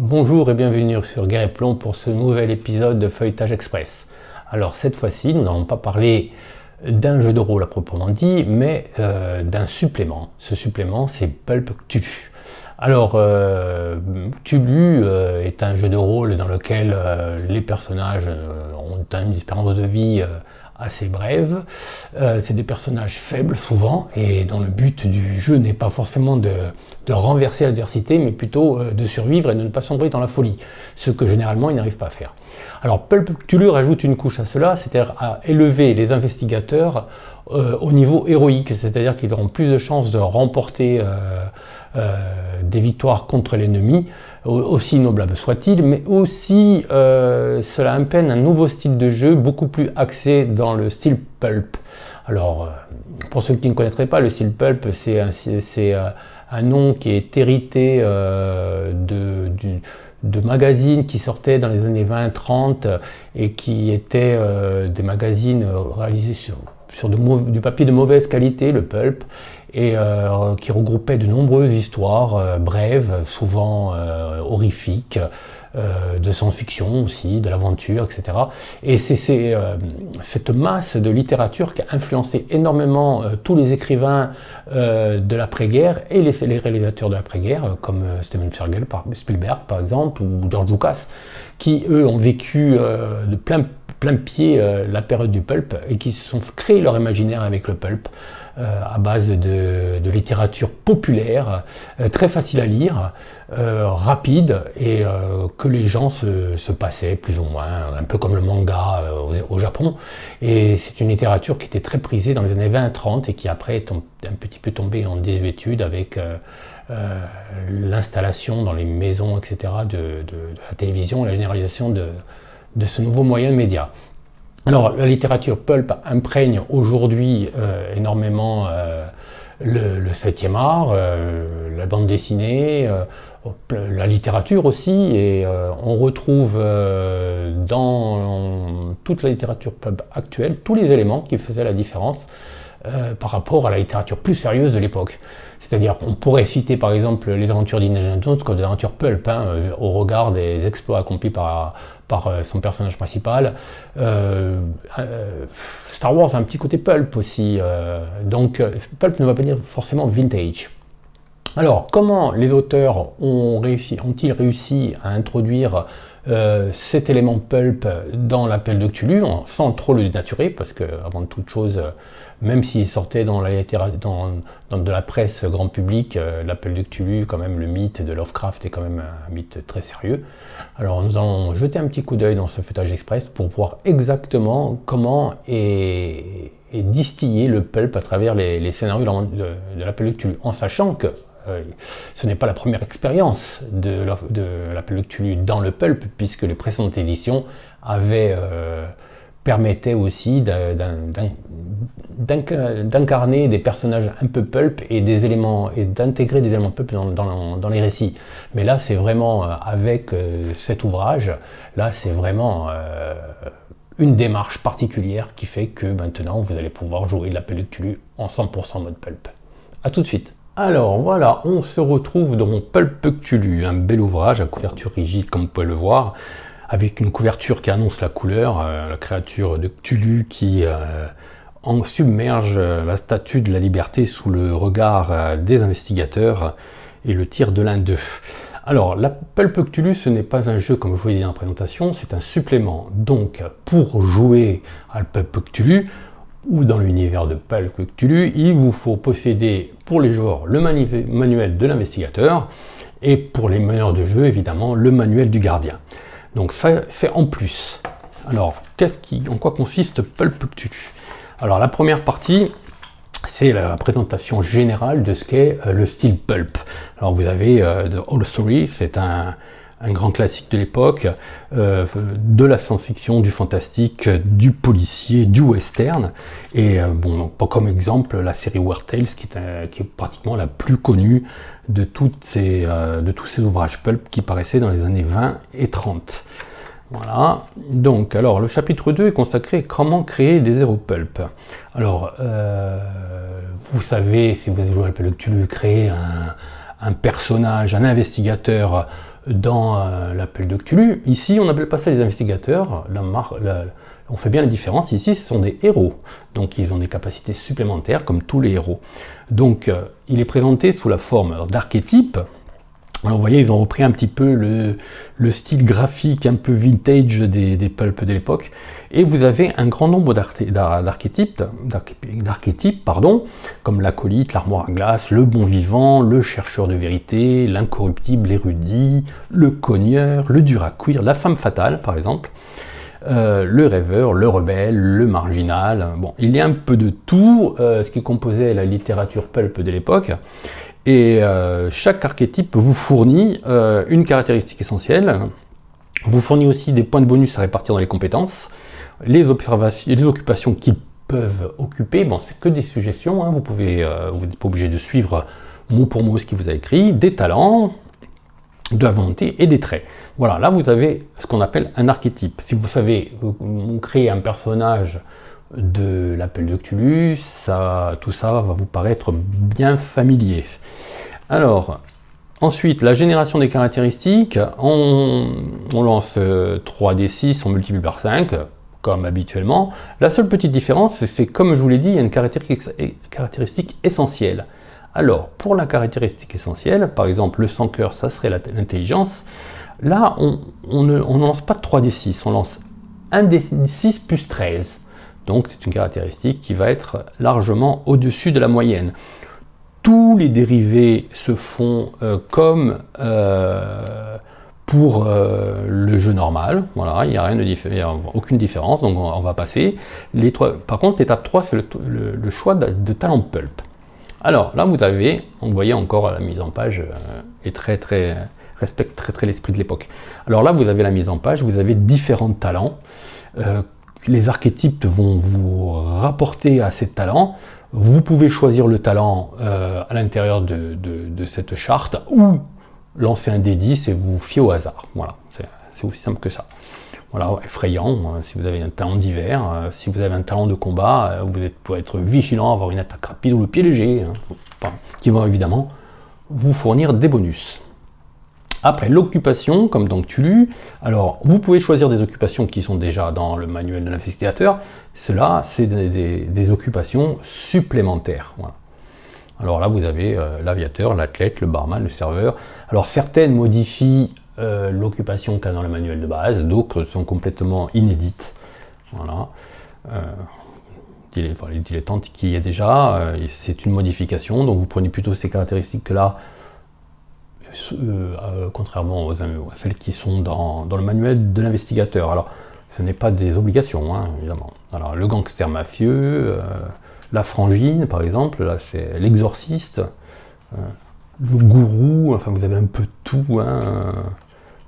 Bonjour et bienvenue sur Guerre et Plomb pour ce nouvel épisode de Feuilletage Express. Alors cette fois-ci, nous n'allons pas parler d'un jeu de rôle à proprement dit, mais d'un supplément. Ce supplément, c'est Pulp Cthulhu. Alors, Cthulhu est un jeu de rôle dans lequel les personnages ont une espérance de vie assez brève. C'est des personnages faibles souvent, et dont le but du jeu n'est pas forcément de renverser l'adversité, mais plutôt de survivre et de ne pas sombrer dans la folie, ce que généralement ils n'arrivent pas à faire. Alors Pulp Cthulhu rajoute une couche à cela, c'est-à-dire à élever les investigateurs au niveau héroïque, c'est-à-dire qu'ils auront plus de chances de remporter des victoires contre l'ennemi, aussi noble soit-il, mais aussi cela imprègne un nouveau style de jeu beaucoup plus axé dans le style pulp. Alors, pour ceux qui ne connaîtraient pas, le style pulp, c'est un nom qui est hérité de magazines qui sortaient dans les années 20-30 et qui étaient des magazines réalisés sur du papier de mauvaise qualité, le pulp, et qui regroupait de nombreuses histoires brèves, souvent horrifiques, de science-fiction aussi, de l'aventure, etc. Et c'est cette masse de littérature qui a influencé énormément tous les écrivains de l'après-guerre et les réalisateurs de l'après-guerre, comme Steven Spielberg par exemple, ou George Lucas, qui eux ont vécu de plein pied la période du pulp et qui se sont créés leur imaginaire avec le pulp à base de littérature populaire, très facile à lire, rapide et que les gens se passaient plus ou moins, un peu comme le manga au Japon. Et c'est une littérature qui était très prisée dans les années 20-30 et qui après est un petit peu tombée en désuétude avec l'installation dans les maisons, etc. de la télévision et la généralisation de ce nouveau moyen de média. Alors, la littérature pulp imprègne aujourd'hui énormément le 7e art, la bande dessinée, la littérature aussi, et on retrouve dans toute la littérature pulp actuelle tous les éléments qui faisaient la différence par rapport à la littérature plus sérieuse de l'époque. C'est-à-dire qu'on pourrait citer par exemple les aventures d'Indiana Jones comme des aventures pulp, au regard des exploits accomplis par son personnage principal. Star Wars a un petit côté pulp aussi, donc pulp ne va pas dire forcément vintage. Alors, comment les auteurs ont-ils réussi à introduire cet élément pulp dans l'appel de Cthulhu, sans trop le dénaturer, parce que avant toute chose, même s'il sortait dans de la presse grand public, l'appel de Cthulhu, quand même le mythe de Lovecraft est quand même un mythe très sérieux. Alors nous allons jeter un petit coup d'œil dans ce feuilletage express pour voir exactement comment est distillé le pulp à travers les scénarios de l'appel de Cthulhu, en sachant que ce n'est pas la première expérience de l'appel de Cthulhu dans le pulp, puisque les précédentes éditions permettaient aussi d'incarner des personnages un peu pulp et d'intégrer des éléments pulp dans les récits. Mais là, c'est vraiment avec cet ouvrage, là, c'est vraiment une démarche particulière qui fait que maintenant, vous allez pouvoir jouer l'appel de Cthulhu en 100% mode pulp. A tout de suite. Alors voilà, on se retrouve dans Pulp Cthulhu, un bel ouvrage à couverture rigide comme vous pouvez le voir, avec une couverture qui annonce la couleur, la créature de Cthulhu qui submerge la statue de la liberté sous le regard des investigateurs et le tir de l'un d'eux. Alors, la Pulp Cthulhu, ce n'est pas un jeu comme je vous l'ai dit dans la présentation, c'est un supplément. Donc, pour jouer à Pulp Cthulhu, ou dans l'univers de Pulp Cthulhu, il vous faut posséder pour les joueurs le manuel de l'investigateur et pour les meneurs de jeu, évidemment, le manuel du gardien. Donc ça, c'est en plus. Alors, en quoi consiste Pulp Cthulhu? Alors, la première partie, c'est la présentation générale de ce qu'est le style pulp. Alors, vous avez The Old Story, c'est un grand classique de l'époque, de la science-fiction, du fantastique, du policier, du western, et bon, pas comme exemple la série Weird Tales, qui est pratiquement la plus connue de tous ces ouvrages pulp qui paraissaient dans les années 20 et 30. Voilà, donc alors le chapitre 2 est consacré à comment créer des héros pulp. Alors, vous savez, si vous avez joué à Pulp Cthulhu, créer un personnage, un investigateur dans l'appel de Cthulhu. Ici, on n'appelle pas ça les investigateurs. On fait bien la différence. Ici, ce sont des héros. Donc, ils ont des capacités supplémentaires, comme tous les héros. Donc, il est présenté sous la forme d'archétypes. Alors, vous voyez, ils ont repris un petit peu le style graphique un peu vintage des pulps de l'époque. Et vous avez un grand nombre d'archétypes, comme l'acolyte, l'armoire à glace, le bon vivant, le chercheur de vérité, l'incorruptible, l'érudit, le cogneur, le dur à cuire, la femme fatale, par exemple, le rêveur, le rebelle, le marginal. Bon, il y a un peu de tout, ce qui composait la littérature pulp de l'époque. Et chaque archétype vous fournit une caractéristique essentielle, vous fournit aussi des points de bonus à répartir dans les compétences, les occupations qu'ils peuvent occuper. Bon, c'est que des suggestions, hein, vous n'êtes pas obligé de suivre mot pour mot ce qu'il vous a écrit, des talents, de la volonté et des traits. Voilà, là vous avez ce qu'on appelle un archétype. Si vous savez créer un personnage de l'appel de Cthulhu, tout ça va vous paraître bien familier. Alors, ensuite, la génération des caractéristiques, on lance 3d6, on multiplie par 5, comme habituellement. La seule petite différence, c'est comme je vous l'ai dit, il y a une caractéristique essentielle. Alors, pour la caractéristique essentielle, par exemple, le sans-cœur, ça serait l'intelligence. Là, on ne lance pas de 3d6, on lance 1d6 plus 13. Donc c'est une caractéristique qui va être largement au-dessus de la moyenne. Tous les dérivés se font comme pour le jeu normal. Voilà, il n'y a rien de aucune différence, donc on va passer. Par contre, l'étape 3, c'est le choix de talent pulp. Alors là, vous voyez encore la mise en page respecte très l'esprit de l'époque. Alors là, vous avez la mise en page, vous avez différents talents. Les archétypes vont vous rapporter à ces talents. Vous pouvez choisir le talent à l'intérieur de cette charte ou lancer un D10 et vous fier au hasard. Voilà, c'est aussi simple que ça. Voilà, effrayant, si vous avez un talent d'hiver, si vous avez un talent de combat, vous pouvez être vigilant, avoir une attaque rapide ou le pied léger, hein, qui vont évidemment vous fournir des bonus. Après, l'occupation, comme dans Cthulhu, alors vous pouvez choisir des occupations qui sont déjà dans le manuel de l'investigateur. Cela, c'est des occupations supplémentaires. Voilà. Alors là, vous avez l'aviateur, l'athlète, le barman, le serveur. Alors certaines modifient l'occupation qu'il y a dans le manuel de base, d'autres sont complètement inédites. Voilà. Les dilettantes qui y est déjà, c'est une modification, donc vous prenez plutôt ces caractéristiques-là, contrairement à celles qui sont dans le manuel de l'investigateur. Alors, ce n'est pas des obligations, hein, évidemment. Alors, le gangster mafieux, la frangine, par exemple, là, c'est l'exorciste, le gourou, enfin, vous avez un peu tout, hein,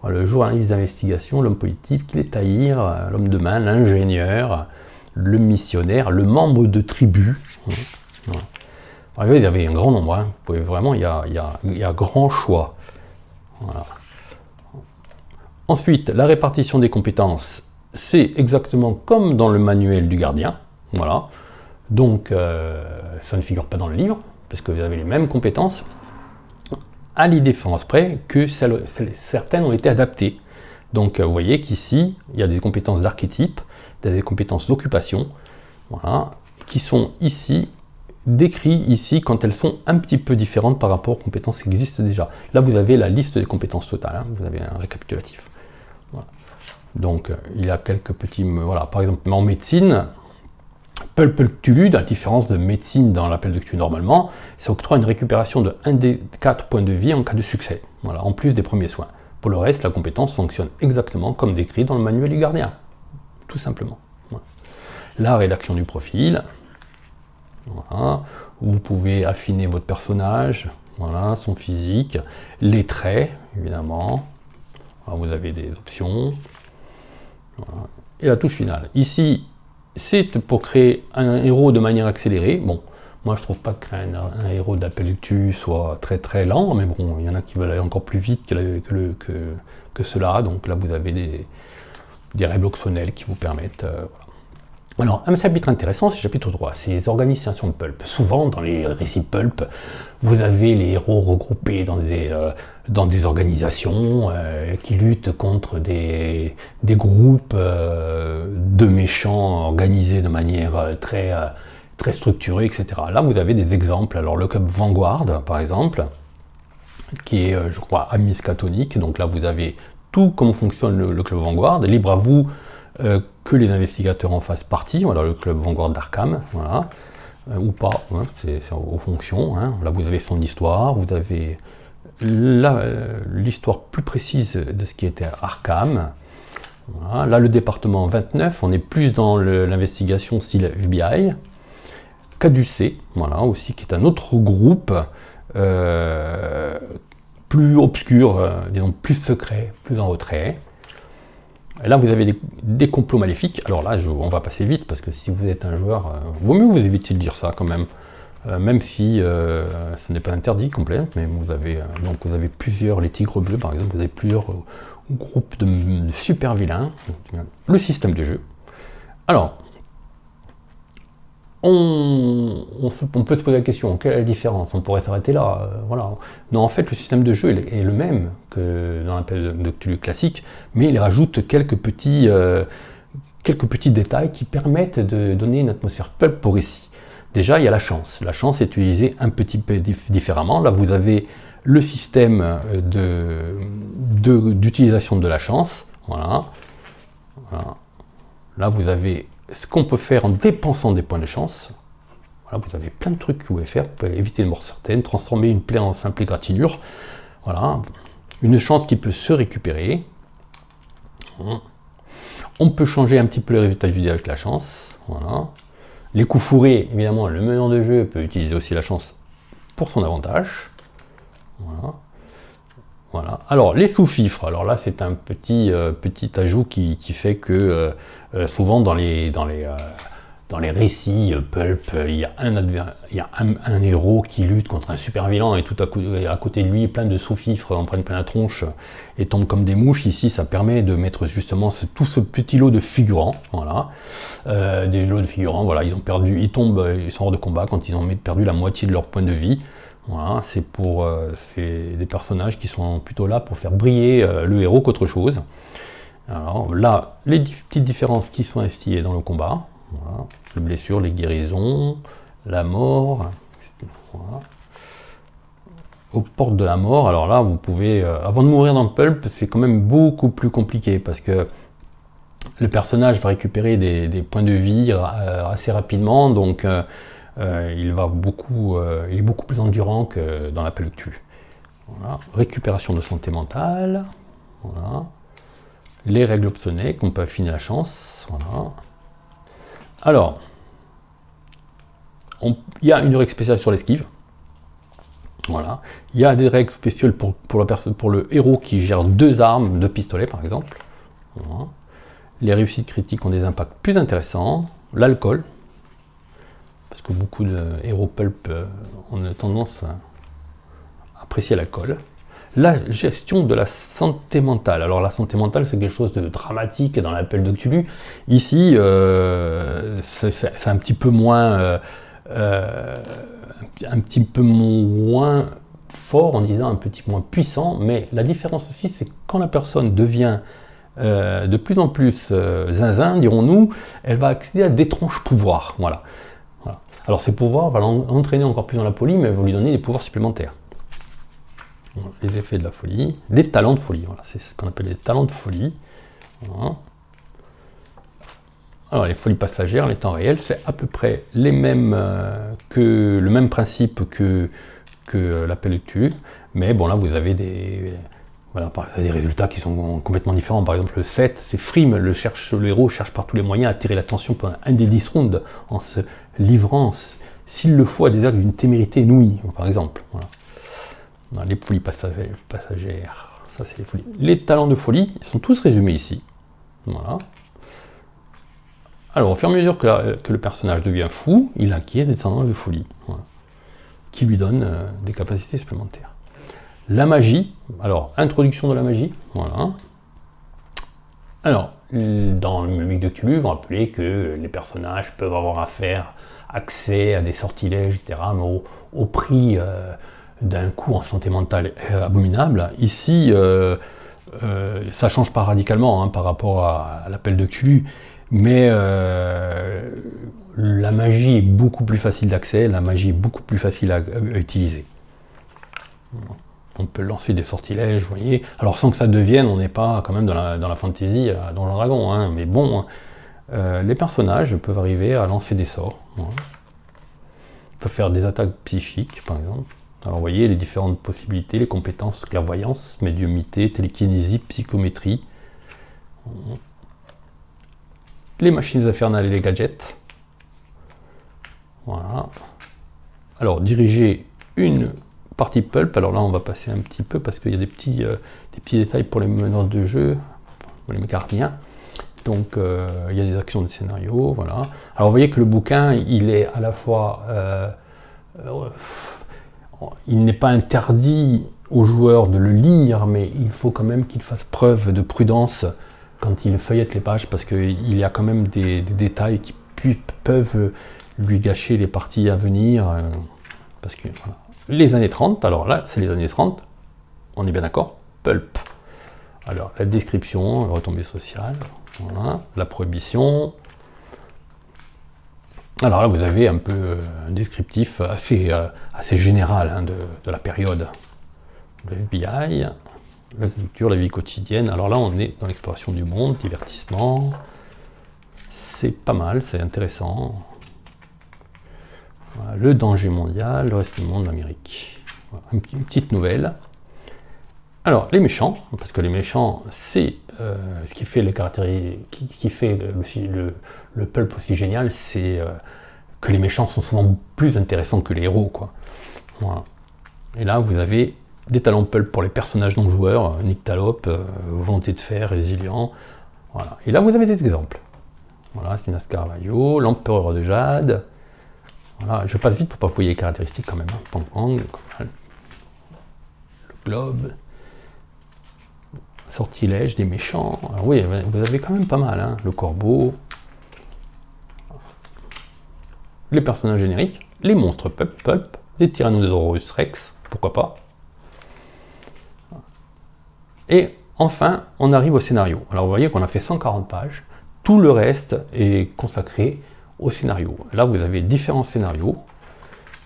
le journaliste d'investigation, l'homme politique, les taïrs, l'homme de main, l'ingénieur, le missionnaire, le membre de tribu. Voilà. Alors, vous avez un grand nombre, hein. Vous pouvez vraiment, il y a grand choix. Voilà. Ensuite, la répartition des compétences, c'est exactement comme dans le manuel du gardien. Voilà. Donc, ça ne figure pas dans le livre, parce que vous avez les mêmes compétences, à la différence près que certaines ont été adaptées. Donc, vous voyez qu'ici, il y a des compétences d'archétype, des compétences d'occupation, voilà, qui sont ici décrites ici quand elles sont un petit peu différentes par rapport aux compétences qui existent déjà. Là, vous avez la liste des compétences totales, hein, vous avez un récapitulatif. Voilà. Donc, il y a quelques petits... Voilà, par exemple, en médecine, Pulp Cthulhu, la différence de médecine dans l'appel de Cthulhu normalement, ça octroie une récupération de 1 des 4 points de vie en cas de succès, voilà, en plus des premiers soins. Pour le reste, la compétence fonctionne exactement comme décrit dans le manuel du gardien, tout simplement. Voilà. La rédaction du profil, voilà. Vous pouvez affiner votre personnage, voilà, son physique, les traits, évidemment. Alors, vous avez des options. Voilà. Et la touche finale. Ici, c'est pour créer un héros de manière accélérée. Bon, moi je trouve pas que créer un héros d'appel de Cthulhu soit très lent, mais bon, il y en a qui veulent aller encore plus vite que cela. Donc là, vous avez des règles optionnelles qui vous permettent... voilà. Alors, un chapitre intéressant, c'est le chapitre 3, c'est les organisations de pulp. Souvent, dans les récits pulp, vous avez les héros regroupés dans dans des organisations qui luttent contre des groupes de méchants organisés de manière très structurée, etc. Là, vous avez des exemples. Alors, le club Vanguard, par exemple, qui est, je crois, à Miskatonic. Donc là, vous avez tout comment fonctionne le club Vanguard. Libre à vous que les investigateurs en fassent partie. Voilà, le club Vanguard d'Arkham, voilà. Ou pas, hein, c'est aux fonctions. Hein. Là, vous avez son histoire, vous avez l'histoire plus précise de ce qui était Arkham. Voilà. Là, le département 29, on est plus dans l'investigation style FBI. Caducée, voilà, aussi, qui est un autre groupe plus obscur, disons plus secret, plus en retrait. Là, vous avez des complots maléfiques. Alors là, on va passer vite, parce que si vous êtes un joueur, vaut mieux vous éviter de lire ça quand même. Même si ce n'est pas interdit complet, mais vous avez plusieurs, les tigres bleus par exemple, vous avez plusieurs groupes de super vilains. Le système de jeu. Alors, on peut se poser la question, quelle est la différence? On pourrait s'arrêter là, voilà. Non, en fait, le système de jeu est le même que dans l'appel de Cthulhu classique, mais il rajoute quelques petits détails qui permettent de donner une atmosphère pulp au récit. Déjà, il y a la chance. La chance est utilisée un petit peu différemment. Là, vous avez le système d'utilisation de la chance. Voilà. Voilà. Là, vous avez ce qu'on peut faire en dépensant des points de chance. Voilà, vous avez plein de trucs que vous pouvez faire. Vous pouvez éviter une mort certaine, transformer une plaie en simple égratignure. Voilà. Une chance qui peut se récupérer. On peut changer un petit peu les résultats du dé avec la chance. Voilà. Les coups fourrés, évidemment, le meneur de jeu peut utiliser aussi la chance pour son avantage. Voilà. Voilà. Alors, les sous-fifres, alors là, c'est un petit ajout qui fait que souvent dans les récits pulp, il y a un héros qui lutte contre un super vilain et tout à côté de lui, plein de sous-fifres en prennent plein la tronche et tombent comme des mouches. Ici, ça permet de mettre justement tout ce petit lot de figurants. Voilà. Des lots de figurants, voilà, ils sont hors de combat quand ils ont perdu la moitié de leur point de vie. Voilà, c'est des personnages qui sont plutôt là pour faire briller le héros qu'autre chose. Alors là, les petites différences qui sont instillées dans le combat. Voilà. Les blessures, les guérisons, la mort. Voilà. Aux portes de la mort, alors là, vous pouvez... avant de mourir dans le pulp, c'est quand même beaucoup plus compliqué parce que le personnage va récupérer des points de vie assez rapidement, donc... il est beaucoup plus endurant que dans l'appel de Cthulhu. Voilà. Récupération de santé mentale. Voilà. Les règles optionnées qu'on peut affiner la chance. Voilà. Alors, il y a une règle spéciale sur l'esquive. Voilà. Il y a des règles spéciales pour le héros qui gère 2 armes, 2 pistolets par exemple. Voilà. Les réussites critiques ont des impacts plus intéressants. L'alcool. Parce que beaucoup de héros pulp ont tendance à apprécier l'alcool. La gestion de la santé mentale. Alors la santé mentale, c'est quelque chose de dramatique dans l'appel de Cthulhu. Ici, c'est un petit peu moins fort, en disant un petit peu moins puissant, mais la différence aussi, c'est quand la personne devient de plus en plus zinzin, dirons-nous, elle va accéder à d'étranges pouvoirs. Voilà. Voilà. Alors ces pouvoirs vont l'entraîner encore plus dans la folie, mais vont lui donner des pouvoirs supplémentaires. Voilà. Les effets de la folie, les talents de folie, voilà. C'est ce qu'on appelle les talents de folie. Voilà. Alors les folies passagères, les temps réels, c'est à peu près les mêmes le même principe que l'appel de Cthulhu, mais bon là vous avez des résultats qui sont complètement différents. Par exemple le 7, c'est Frime, le héros cherche par tous les moyens à attirer l'attention pendant un des 10 rounds en se livrant, s'il le faut, à des actes d'une témérité inouïe, par exemple. Voilà. Dans les folies passagères, ça c'est les folies. Les talents de folie, ils sont tous résumés ici. Voilà. Alors, au fur et à mesure que le personnage devient fou, il acquiert des talents de folie, voilà, qui lui donnent des capacités supplémentaires. La magie, alors, introduction de la magie, voilà. Alors, dans le Mimique de Cthulhu, vous rappelez que les personnages peuvent avoir accès à des sortilèges, etc., mais au prix d'un coût en santé mentale abominable. Ici, ça change pas radicalement hein, par rapport à l'appel de Cthulhu, mais la magie est beaucoup plus facile d'accès, la magie est beaucoup plus facile à utiliser. On peut lancer des sortilèges, vous voyez. Alors sans que ça devienne, on n'est pas quand même dans la fantasy Donjons Dragons, hein, mais bon, les personnages peuvent arriver à lancer des sorts. Voilà. Ils peuvent faire des attaques psychiques, par exemple. Alors vous voyez les différentes possibilités, les compétences, clairvoyance, médiumnité, télékinésie, psychométrie. Les machines infernales et les gadgets. Voilà. Alors diriger une partie pulp, alors là on va passer un petit peu parce qu'il y a des petits détails pour les meneurs de jeu, pour les gardiens. Donc il y a des actions de scénario, voilà. Alors vous voyez que le bouquin, il est à la fois... il n'est pas interdit aux joueurs de le lire, mais il faut quand même qu'il fasse preuve de prudence quand il feuillette les pages, parce qu'il y a quand même des détails qui peuvent lui gâcher les parties à venir. Parce que voilà. Les années 30, alors là, c'est les années 30, on est bien d'accord, pulp. Alors, la description, la retombée sociale, voilà, la prohibition. Alors là, vous avez un peu un descriptif assez général hein, de la période. Le FBI, l'agriculture, la vie quotidienne. Alors là, on est dans l'exploration du monde, divertissement. C'est pas mal, c'est intéressant. Voilà, le danger mondial, le reste du monde, l'Amérique. Voilà, une petite nouvelle. Alors, les méchants, parce que les méchants, c'est ce qui fait les caractéristiques, qui fait le pulp aussi génial, c'est que les méchants sont souvent plus intéressants que les héros, quoi. Voilà. Et là, vous avez des talents pulp pour les personnages non joueurs, nyctalope, volonté de fer, résilient. Voilà. Et là, vous avez des exemples. Voilà, Sinas Carvalho, l'empereur de Jade. Voilà, je passe vite pour pas fouiller les caractéristiques quand même. Hein. Pang Pang, le globe. Sortilège des méchants. Alors oui, vous avez quand même pas mal. Hein. Le corbeau. Les personnages génériques. Les monstres pulp. Les Tyrannosaurus Rex. Pourquoi pas. Et enfin, on arrive au scénario. Alors vous voyez qu'on a fait 140 pages. Tout le reste est consacré au scénario. Là, vous avez différents scénarios.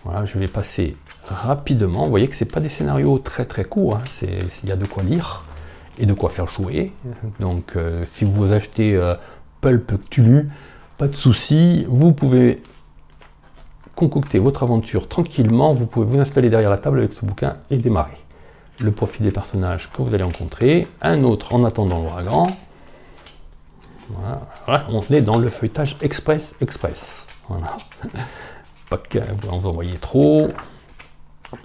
Voilà, je vais passer rapidement. Vous voyez que ce n'est pas des scénarios très très courts. Hein. Il y a de quoi lire et de quoi faire jouer. Donc, si vous achetez Pulp Cthulhu, pas de souci. Vous pouvez concocter votre aventure tranquillement. Vous pouvez vous installer derrière la table avec ce bouquin et démarrer. Le profil des personnages que vous allez rencontrer. Un autre en attendant l'ouragan. Voilà, on est dans le feuilletage express. Voilà. Pas que vous en voyez trop.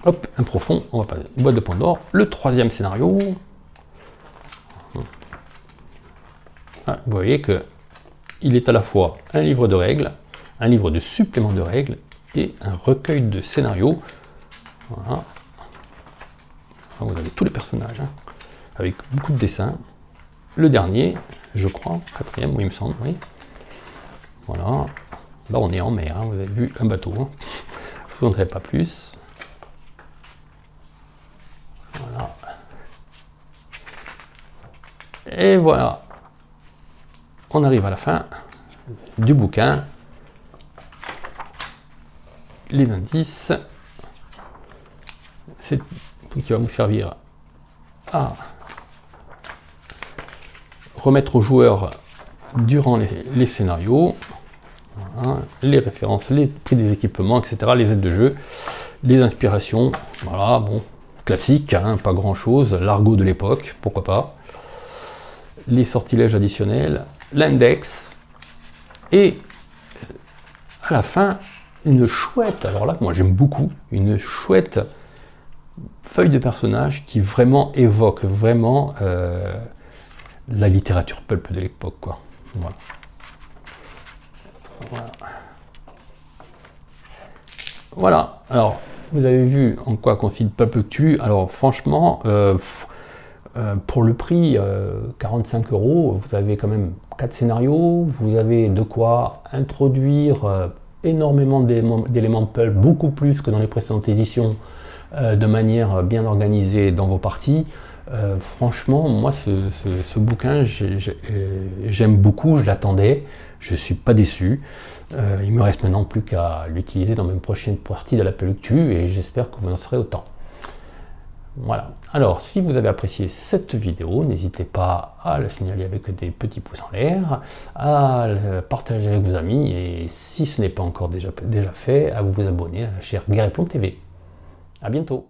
Hop, un profond, on va passer. Boîte de Pandore. Le troisième scénario. Ah, vous voyez que il est à la fois un livre de règles, un livre de supplément de règles et un recueil de scénarios. Voilà. Vous avez tous les personnages, hein, avec beaucoup de dessins. Le dernier, je crois, quatrième, oui, il me semble, oui. Voilà. Là, on est en mer, hein, vous avez vu un bateau. Hein. Je ne vous en dirai pas plus. Voilà. Et voilà. On arrive à la fin du bouquin. Les indices. C'est ce qui va vous servir à remettre aux joueurs durant les scénarios, voilà, les références, les prix des équipements, etc., les aides de jeu, les inspirations, voilà, bon, classique, hein, pas grand chose, l'argot de l'époque, pourquoi pas, les sortilèges additionnels, l'index, et à la fin, une chouette, alors là, moi j'aime beaucoup, une chouette feuille de personnage qui vraiment évoque vraiment la littérature pulp de l'époque, quoi. Voilà. Voilà. Voilà. Alors, vous avez vu en quoi consiste Pulp Cthulhu. Alors, franchement, pour le prix, 45 €, vous avez quand même 4 scénarios. Vous avez de quoi introduire énormément d'éléments pulp, beaucoup plus que dans les précédentes éditions. de manière bien organisée dans vos parties. Franchement, moi, ce bouquin, j'aime beaucoup, je l'attendais, je ne suis pas déçu. Il me reste maintenant plus qu'à l'utiliser dans mes prochaines parties de la Pellectu et j'espère que vous en serez autant. Voilà. Alors, si vous avez apprécié cette vidéo, n'hésitez pas à le signaler avec des petits pouces en l'air, à le partager avec vos amis et si ce n'est pas encore déjà fait, à vous abonner à la chaîne Guerre et Plomb TV. À bientôt.